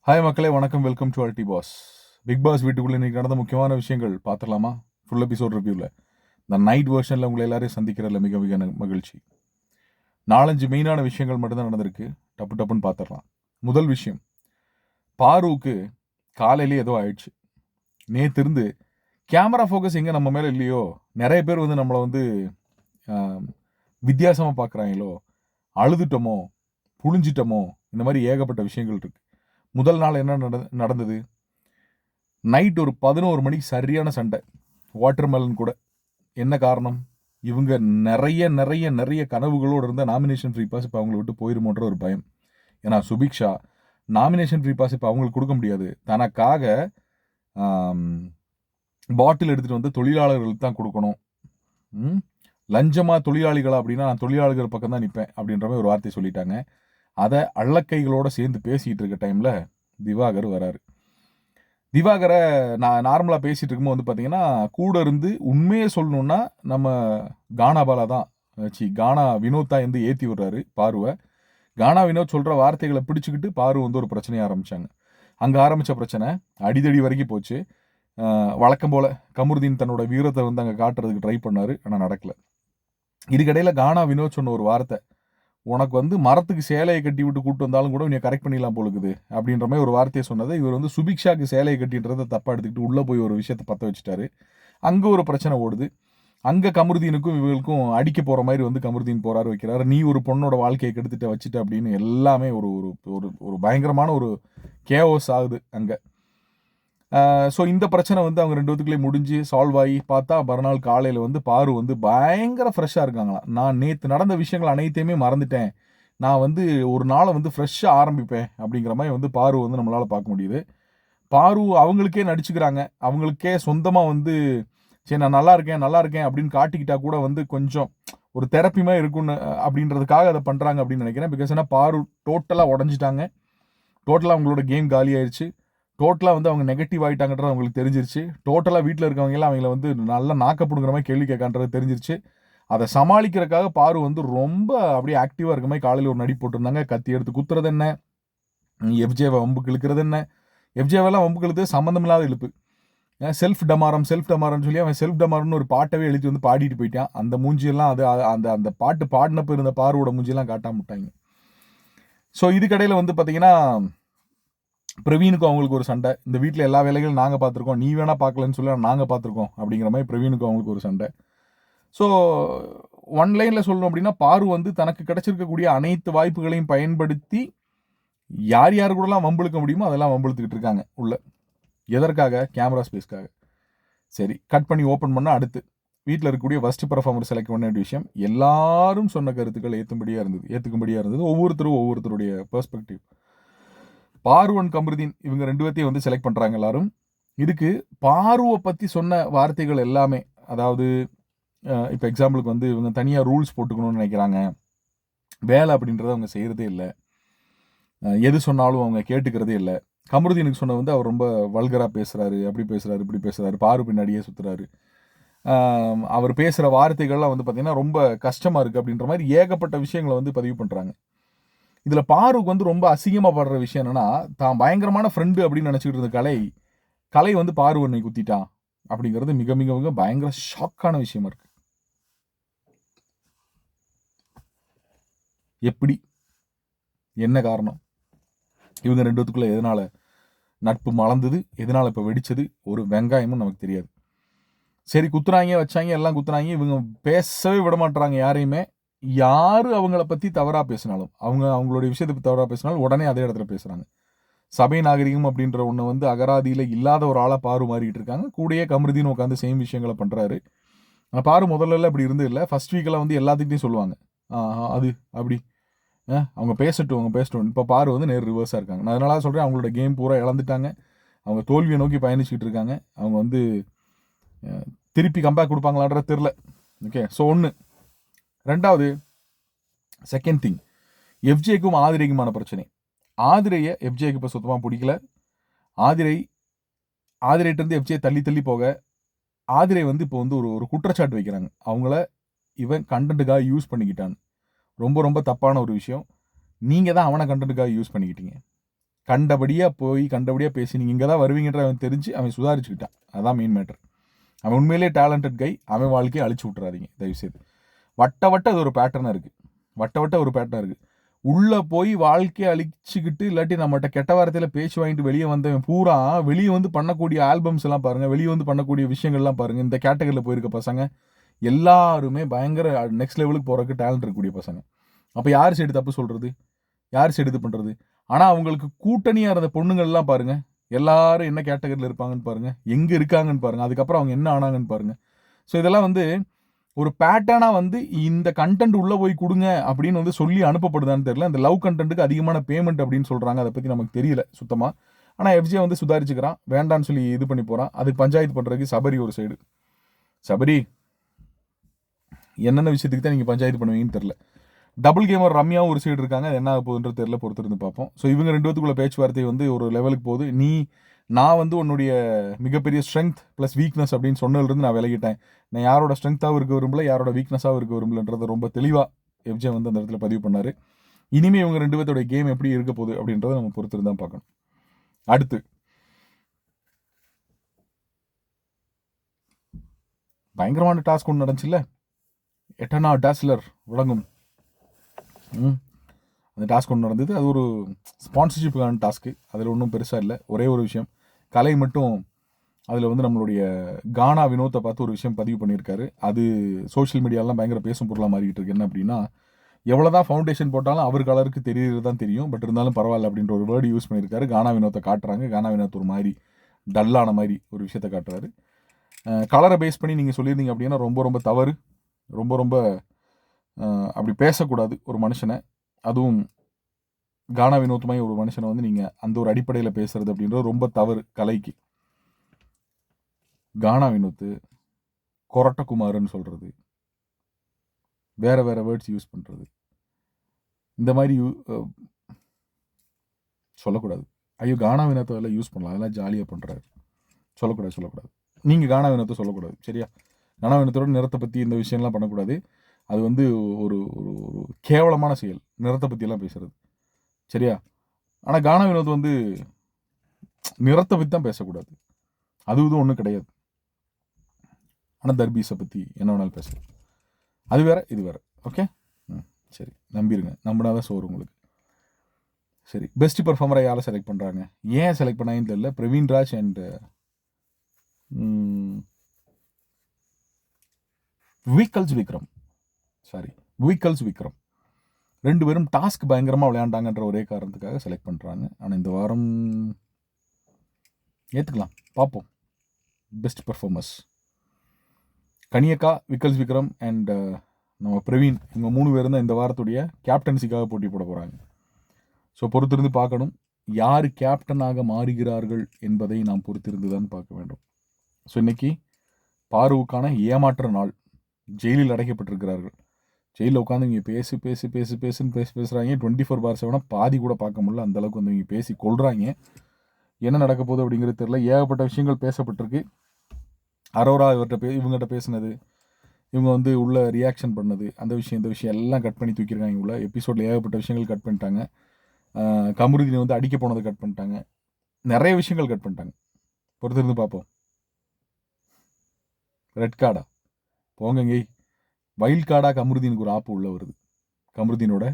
Hi மக்களே, வணக்கம். Welcome to அல்டி பாஸ். பிக் பாஸ் வீட்டுக்குள்ளே இன்றைக்கி நடந்த முக்கியமான விஷயங்கள் பார்த்துடலாமா? ஃபுல் எபிசோட் ரிவ்யூவில் இந்த நைட் வெர்ஷனில் உங்களை எல்லாரையும் சந்திக்கிறதுல மிக மிக மகிழ்ச்சி. 4-5 மெயினான விஷயங்கள் மட்டும்தான் நடந்திருக்கு. டப்பு டப்புன்னு பார்த்துடலாம். முதல் விஷயம், பாருவுக்கு காலையிலே ஏதோ ஆயிடுச்சு. நேற்று இருந்து கேமரா ஃபோக்கஸ் எங்கே நம்ம மேலே இல்லையோ, நிறைய பேர் வந்து நம்மளை வந்து வித்தியாசமாக பார்க்குறாங்களோ, அழுதுட்டோமோ, புழிஞ்சிட்டோமோ, இந்த மாதிரி ஏகப்பட்ட விஷயங்கள் இருக்குது. முதல் நாள் என்ன நடந்தது? நைட் ஒரு 11 மணிக்கு சரியான சண்டை வாட்டர்மெலன் கூட. என்ன காரணம்? இவங்க நிறைய நிறைய நிறைய கனவுகளோடு இருந்த நாமினேஷன் ஃப்ரீ பாஸ் இப்போ அவங்கள விட்டு போயிருமோன்ற ஒரு பயம். ஏன்னா சுபிக்ஷா நாமினேஷன் ஃப்ரீ பாஸ் இப்போ அவங்களுக்கு கொடுக்க முடியாது. தனக்காக பாட்டில் எடுத்துகிட்டு வந்து தொழிலாளர்களுக்கு தான் கொடுக்கணும். லஞ்சமாக தொழிலாளிகளா அப்படின்னா நான் தொழிலாளர்கள் பக்கம் தான் நிற்பேன் அப்படின்ற மாதிரி ஒரு வார்த்தை சொல்லிட்டாங்க. அதை அள்ளக்கைகளோடு சேர்ந்து பேசிகிட்டு இருக்க டைமில் திவாகர் வராரு. திவாகரை நான் நார்மலாக பேசிகிட்டு இருக்கும்போது வந்து பார்த்தீங்கன்னா, கூட இருந்து உண்மையை சொல்லணுன்னா நம்ம கானா பாலா தான், கானா வினோத் தான் வந்து ஏற்றி விடுறாரு பாருவை. கானா வினோத் சொல்கிற வார்த்தைகளை பிடிச்சிக்கிட்டு பாரு வந்து ஒரு பிரச்சனையை ஆரம்பித்தாங்க. அங்கே ஆரம்பித்த பிரச்சனை அடிதடி வரைக்கும் போச்சு. வழக்கம் போல் கமருதீன் தன்னோட வீரத்தை வந்து அங்கே காட்டுறதுக்கு ட்ரை பண்ணார், ஆனால் நடக்கலை. இதுக்கிடையில் கானா வினோத் சொன்ன ஒரு வார்த்தை, உனக்கு வந்து மரத்துக்கு சேலையை கட்டி விட்டு கூப்பிட்டு வந்தாலும் கூட நீ கரெக்ட் பண்ணிடலாம் போலுக்குது அப்படின்ற மாதிரி ஒரு வார்த்தையை சொன்னதை இவர் வந்து சுபிக்ஷாக்கு சேலையை கட்டின்றதை தப்பாக எடுத்துக்கிட்டு உள்ளே போய் ஒரு விஷயத்தை பற்ற வச்சுட்டாரு. அங்கே ஒரு பிரச்சனை ஓடுது. அங்கே கமருதீனுக்கும் இவங்களுக்கும் அடிக்க போகிற மாதிரி வந்து கமருதீன் போகிறாரு, வைக்கிறாரு. நீ ஒரு பொண்ணோட வாழ்க்கையை கெடுத்துட்டு வச்சுட்டு அப்படின்னு எல்லாமே ஒரு ஒரு பயங்கரமான ஒரு கேஓஸ் ஆகுது அங்கே. ஸோ இந்த பிரச்சனை வந்து அவங்க 2 பேத்துக்குள்ளே முடிஞ்சு சால்வ் ஆகி பார்த்தா மறுநாள் காலையில் வந்து பாரு வந்து பயங்கர ஃப்ரெஷ்ஷாக இருக்காங்களாம். நான் நேற்று நடந்த விஷயங்கள் அனைத்தையுமே மறந்துட்டேன், நான் வந்து ஒரு நாளை வந்து ஃப்ரெஷ்ஷாக ஆரம்பிப்பேன் அப்படிங்கிற மாதிரி வந்து பாரு வந்து நம்மளால் பார்க்க முடியுது. பாரு அவங்களுக்கே நடிச்சுக்கிறாங்க. அவங்களுக்கே சொந்தமாக வந்து சரி நான் நல்லா இருக்கேன் அப்படின்னு காட்டிக்கிட்டா கூட வந்து கொஞ்சம் ஒரு தெரப்பி மாதிரி இருக்குன்னு அப்படின்றதுக்காக அதை பண்ணுறாங்க அப்படின்னு நினைக்கிறேன். பிகாஸ் ஏன்னா பாரு டோட்டலாக உடஞ்சிட்டாங்க. டோட்டலாக அவங்களோட கேம் காலி ஆயிடுச்சு. டோட்டலாக வந்து அவங்க நெகட்டிவ் ஆகிட்டாங்கன்றது அவங்களுக்கு தெரிஞ்சிருச்சு. டோட்டலாக வீட்டில் இருக்கவங்கலாம் அவங்கள வந்து நல்லா நாக்கப்படுங்கிற மாதிரி கேள்வி கேட்கான்றது தெரிஞ்சிருச்சு. அதை சமாளிக்கிறதுக்காக பாரு வந்து ரொம்ப அப்படியே ஆக்டிவாக இருக்க மாதிரி காலையில் ஒரு நடி போட்டிருந்தாங்க. கத்தி எடுத்து குத்துறது என்ன, எஃப்ஜேவை வம்புக்கு இழுக்கிறது என்ன, எஃப்ஜேவெல்லாம் வம்புக்கு இழுத்து சம்மந்தமில்லாத இழுப்பு. செல்ஃப் டமாரம்னு சொல்லி அவன் செல்ஃப் டமாரம்னு ஒரு பாட்டவே எழுதி வந்து பாடிட்டு போயிட்டான். அந்த மூஞ்சியெல்லாம் அது அந்த அந்த பாட்டு பாடினப்போ இருந்த பாருவோட மூஞ்சியெல்லாம் காட்டாம விட்டாங்க. ஸோ இதுக்கடையில் வந்து பார்த்தீங்கன்னா பிரவீனுக்கும் அவங்களுக்கு ஒரு சண்டை. இந்த வீட்டில் எல்லா வேலைகளும் நாங்கள் பார்த்துருக்கோம், நீ வேணா பார்க்கலன்னு சொல்லி நாங்கள் பார்த்துருக்கோம் அப்படிங்கிற மாதிரி பிரவீனுக்கும் அவங்களுக்கு ஒரு சண்டை. ஸோ ஒன் லைனில் சொல்லணும் அப்படின்னா பாரு வந்து தனக்கு கிடைச்சிருக்கக்கூடிய அனைத்து வாய்ப்புகளையும் பயன்படுத்தி யார் யார் கூடலாம் வம்பிழுக்க முடியுமோ அதெல்லாம் வம்பிழுத்துக்கிட்டு இருக்காங்க உள்ள. எதற்காக? கேமரா ஸ்பேஸ்க்காக. சரி, கட் பண்ணி ஓப்பன் பண்ணால் அடுத்து வீட்டில் இருக்கக்கூடிய ஃபர்ஸ்ட் பர்ஃபார்மர் செலக்ட் பண்ண வேண்டிய விஷயம். எல்லாரும் சொன்ன கருத்துக்கள் ஏற்றுக்கும்படியாக இருந்தது. ஒவ்வொருத்தருடைய பெர்ஸ்பெக்டிவ். பார்வன் கமருதீன் இவங்க 2 பேர்த்தையும் வந்து செலக்ட் பண்ணுறாங்க எல்லாரும். இதுக்கு பார்வை பற்றி சொன்ன வார்த்தைகள் எல்லாமே, அதாவது இப்போ எக்ஸாம்பிளுக்கு வந்து இவங்க தனியாக ரூல்ஸ் போட்டுக்கணும்னு நினைக்கிறாங்க. வேலை அப்படின்றத அவங்க செய்கிறதே இல்லை. எது சொன்னாலும் அவங்க கேட்டுக்கிறதே இல்லை. கமருதீனுக்கு சொன்ன வந்து அவர் ரொம்ப வல்கராக பேசுகிறாரு, அப்படி பேசுகிறாரு, இப்படி பேசுகிறாரு, பாரு பின்னாடியே சுற்றுறாரு. அவர் பேசுகிற வார்த்தைகள்லாம் வந்து பார்த்திங்கன்னா ரொம்ப கஷ்டமாக இருக்குது அப்படின்ற மாதிரி ஏகப்பட்ட விஷயங்களை வந்து பதிவு பண்ணுறாங்க. இதில் பாருக்கு வந்து ரொம்ப அசிங்கமாக படுற விஷயம் என்னன்னா, தான் பயங்கரமான ஃப்ரெண்டு அப்படின்னு நினச்சிக்கிட்டு இருந்த கலை வந்து பாருவனை குத்திட்டான் அப்படிங்கிறது மிக மிக மிக பயங்கர ஷாக்கான விஷயமா இருக்கு. எப்படி? என்ன காரணம்? இவங்க 2 பேத்துக்குள்ள எதனால நட்பு மலர்ந்தது, எதனால இப்போ வெடிச்சது, ஒரு வெங்காயமும் நமக்கு தெரியாது. சரி, குத்துறாங்க வச்சாங்க, எல்லாம் குத்துறாங்க. இவங்க பேசவே விட மாட்டாங்க யாரையுமே. யார் அவங்கள பற்றி தவறாக பேசினாலும், அவங்களுடைய விஷயத்தை பற்றி தவறாக பேசினாலும் உடனே அதே இடத்துல பேசுகிறாங்க. சபை நாகரிகம் அப்படின்ற ஒன்று வந்து அகராதியில் இல்லாத ஒரு ஆளாக பாரு மாறிக்கிட்டு இருக்காங்க. கூடயே கமருதீன் உட்காந்து சேம் விஷயங்களை பண்ணுறாரு. பாரு முதல்ல இப்படி இருந்து இல்லை. ஃபர்ஸ்ட் வீக்கெல்லாம் வந்து எல்லாத்துக்கிட்டையும் சொல்லுவாங்க, அது அப்படி அவங்க பேசட்டும். இப்போ பாரு வந்து நேர் ரிவர்ஸாக இருக்காங்க. நான் அதனால சொல்கிறேன், அவங்களோட கேம் பூரா இழந்துட்டாங்க. அவங்க தோல்வியை நோக்கி பயணிச்சுக்கிட்டு இருக்காங்க. அவங்க வந்து திருப்பி கம்பேக் கொடுப்பாங்களான்ற தெரில. ஓகே, ஸோ ஒன்று. ரெண்டாவது, செகண்ட் திங், எஃப்ஜேக்கும் ஆதிரைக்குமான பிரச்சனை. ஆதிரையை எஃப்ஜேக்கு இப்போ சுத்தமாக பிடிக்கல. ஆதிரைட்டிருந்து எஃப்ஜே தள்ளி போக ஆதிரை வந்து இப்போ வந்து ஒரு குற்றச்சாட்டு வைக்கிறாங்க. அவங்கள இவன் கண்டென்ட்டுக்காக யூஸ் பண்ணிக்கிட்டான்னு. ரொம்ப ரொம்ப தப்பான ஒரு விஷயம். நீங்கள் தான் அவனை கண்டென்ட்டுக்காக யூஸ் பண்ணிக்கிட்டீங்க. கண்டபடியாக போய் கண்டபடியாக பேசி நீங்கள் இங்கே தான் வருவீங்கன்ற அவன் தெரிஞ்சு அவன் சுதாரிச்சுக்கிட்டான். அதான் மெயின் மேட்டர். அவன் உண்மையிலேயே டேலண்டட் கை. அவன் வாழ்க்கையை அழிச்சு விட்றாதீங்க தயவுசெய்து. வட்ட அது ஒரு பேட்டர்னாக இருக்குது. வட்ட ஒரு பேட்டர்னாக இருக்குது. உள்ளே போய் வாழ்க்கையை அழிச்சுக்கிட்டு இல்லாட்டி நம்மகிட்ட கெட்ட வார்த்தையில் பேச்சு வாங்கிட்டு வெளியே வந்தவன் பூரா வெளியே வந்து பண்ணக்கூடிய ஆல்பம்ஸ் எல்லாம் பாருங்கள், வெளியே வந்து பண்ணக்கூடிய விஷயங்கள்லாம் பாருங்கள். இந்த கேட்டகரியில் போயிருக்க பசங்க எல்லாருமே பயங்கர நெக்ஸ்ட் லெவலுக்கு போகிறதுக்கு டேலண்ட் இருக்கக்கூடிய பசங்க. அப்போ யார் சைடு தப்பு சொல்கிறது, யார் சைடு இது பண்ணுறது? ஆனால் அவங்களுக்கு கூட்டணியாக இருந்த பொண்ணுங்கள்லாம் பாருங்கள், எல்லாரும் என்ன கேட்டகரியில் இருப்பாங்கன்னு பாருங்கள், எங்கே இருக்காங்கன்னு பாருங்கள், அதுக்கப்புறம் அவங்க என்ன ஆனாங்கன்னு பாருங்கள். ஸோ இதெல்லாம் வந்து ஒரு பேட்டர்னாக வந்து இந்த கண்டென்ட் உள்ளே போய் கொடுங்க அப்படின்னு வந்து சொல்லி அனுப்பப்படுதான்னு தெரியல. இந்த லவ் கண்டென்ட்டுக்கு அதிகமான பேமெண்ட் அப்படின்னு சொல்கிறாங்க. அதை பற்றி நமக்கு தெரியல சுத்தமாக. ஆனால் எஃப்ஜே வந்து சுதாரிச்சுக்கிறான், வேண்டான்னு சொல்லி இது பண்ணி போகிறான். அதுக்கு பஞ்சாயத்து பண்ணுறதுக்கு சபரி ஒரு சைடு. சபரி என்னென்ன விஷயத்துக்கு தான் நீங்கள் பஞ்சாயத்து பண்ணுவீங்கன்னு தெரில. டபுள் கேமர் ரம்யாவும் ஒரு சைடு இருக்காங்க. அது என்ன போகுதுன்றது தெரியல, பொறுத்திருந்து பார்ப்போம். ஸோ இவங்க 2 பேத்துக்குள்ள பேச்சுவார்த்தை வந்து ஒரு லெவலுக்கு போகுது. நான் வந்து உன்னுடைய மிகப்பெரிய ஸ்ட்ரென்த் ப்ளஸ் வீக்னஸ் அப்படின்னு சொன்னதுலேருந்து நான் விலகிட்டேன். நான் யாரோட ஸ்ட்ரென்த்தாகவும் இருக்க விரும்பல, யாரோட வீக்னஸாகவும் இருக்க விரும்பலன்றதை ரொம்ப தெளிவாக எஃப்ஜே வந்து அந்த இடத்துல பதிவு பண்ணார். இனிமேல் இவங்க 2 பேர்த்தோட கேம் எப்படி இருக்க போகுது அப்படின்றத நம்ம பொறுத்திருந்து தான் பார்க்கணும். அடுத்து பயங்கரமான டாஸ்க் ஒன்று நடந்துச்சுல்ல, எட்டனா டாஸ்லர் வழங்கும் அந்த டாஸ்க் ஒன்று நடந்தது. அது ஒரு ஸ்பான்சர்ஷிப்புக்கான டாஸ்க்கு. அதில் ஒன்றும் பெருசாக இல்லை. ஒரே ஒரு விஷயம், கலை மட்டும் அதில் வந்து நம்மளுடைய கானா வினோத்தை பார்த்து ஒரு விஷயம் பதிவு பண்ணியிருக்காரு. அது சோஷியல் மீடியாலாம் பயங்கர பேசும் பொருளாக மாறிக்கிட்டு இருக்கு. என்ன அப்படின்னா, எவ்வளோ தான் ஃபவுண்டேஷன் போட்டாலும் அவர் கலருக்கு தெரியறது தான் தெரியும், பட் இருந்தாலும் பரவாயில்ல அப்படின்ற ஒரு வேர்டு யூஸ் பண்ணியிருக்காரு. கானா வினோத்தை காட்டுறாங்க. கானா வினோத் ஒரு மாதிரி டல்லான மாதிரி ஒரு விஷயத்தை காட்டுறாரு. கலரை பேஸ் பண்ணி நீங்கள் சொல்லியிருந்தீங்க அப்படின்னா ரொம்ப ரொம்ப தவறு. ரொம்ப ரொம்ப அப்படி பேசக்கூடாது ஒரு மனுஷனை. அதுவும் கானா வினோத்துமாய் ஒரு மனுஷனை வந்து நீங்கள் அந்த ஒரு அடிப்படையில் பேசுறது அப்படின்றது ரொம்ப தவறு கலைக்கு. கானா வினோத்து கொரட்டகுமாருன்னு சொல்கிறது, வேறு வேறு வேர்ட்ஸ் யூஸ் பண்ணுறது, இந்த மாதிரி சொல்லக்கூடாது. ஐயோ கானா வினோத்தை எல்லாம் யூஸ் பண்ணலாம், அதெல்லாம் ஜாலியாக பண்ணுறாரு. சொல்லக்கூடாது. நீங்கள் கானா வினோத்தை சொல்லக்கூடாது, சரியா? கானா வினோத்தோட நிறத்தை பற்றி இந்த விஷயம்லாம் பண்ணக்கூடாது. அது வந்து ஒரு ஒரு கேவலமான செயல், நிறத்தை பற்றியெல்லாம் பேசுகிறது, சரியா? ஆனால் கானா வினோத் வந்து நிறத்தை பற்றி தான் பேசக்கூடாது, அது இதுவும் ஒன்றும் கிடையாது. ஆனால் தர்பீஸை பற்றி என்ன வேணாலும் பேசலாம், அது வேற இது வேற. ஓகே, சரி, நம்பிடுங்க, நம்பினாதான் சோறு உங்களுக்கு. சரி, பெஸ்ட் பர்ஃபார்மரை யாரை செலக்ட் பண்ணுறாங்க, ஏன் செலக்ட் பண்ணாங்கன்னு தெரியல. பிரவீன் ராஜ் அண்ட் விக்கல்ஸ் விக்ரம் 2 பேரும் டாஸ்க் பயங்கரமாக விளையாண்டாங்கன்ற ஒரே காரணத்துக்காக செலக்ட் பண்ணுறாங்க. ஆனால் இந்த வாரம் ஏற்றுக்கலாம், பார்ப்போம். பெஸ்ட் பர்ஃபார்மர்ஸ் கனியக்கா, விக்கல்ஸ் விக்ரம் அண்ட் நம்ம பிரவீன், இவங்க 3 பேரும் தான் இந்த வாரத்துடைய கேப்டன்சிக்காக போட்டி போட போகிறாங்க. ஸோ பொறுத்திருந்து பார்க்கணும், யார் கேப்டனாக மாறுகிறார்கள் என்பதை நாம் பொறுத்திருந்து தான் பார்க்க வேண்டும். ஸோ இன்னைக்கு பாருவுக்கான ஏமாற்ற நாள். ஜெயிலில் அடைக்கப்பட்டிருக்கிறார்கள். ஜெயிலில் உட்காந்து இங்கே பேசுன்னு பேசுகிறாங்க. 24/7 பாதி கூட பார்க்க முடியல, அந்தளவுக்கு வந்து இங்கே பேசி கொள்கிறாங்க. என்ன நடக்க போகுது அப்படிங்கிறது தெரியல. ஏகப்பட்ட விஷயங்கள் பேசப்பட்டிருக்கு. அரோரா இவங்ககிட்ட பேசுனது, இவங்க வந்து உள்ள ரியாக்ஷன் பண்ணது, அந்த விஷயம் இந்த விஷயம் எல்லாம் கட் பண்ணி தூக்கியிருக்காங்க. உள்ள எபிசோடில் ஏகப்பட்ட விஷயங்கள் கட் பண்ணிட்டாங்க. கமருதீனை வந்து அடிக்க போனதை கட் பண்ணிட்டாங்க. நிறைய விஷயங்கள் கட் பண்ணிட்டாங்க. பொறுத்திருந்து பார்ப்போம். ரெட் கார்டா போங்க, வைல்ட் கார்டாக கமருதீனுக்கு ஒரு ஆப்பு உள்ள வருது. கமருதீனோட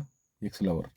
எக்ஸ் லவர்.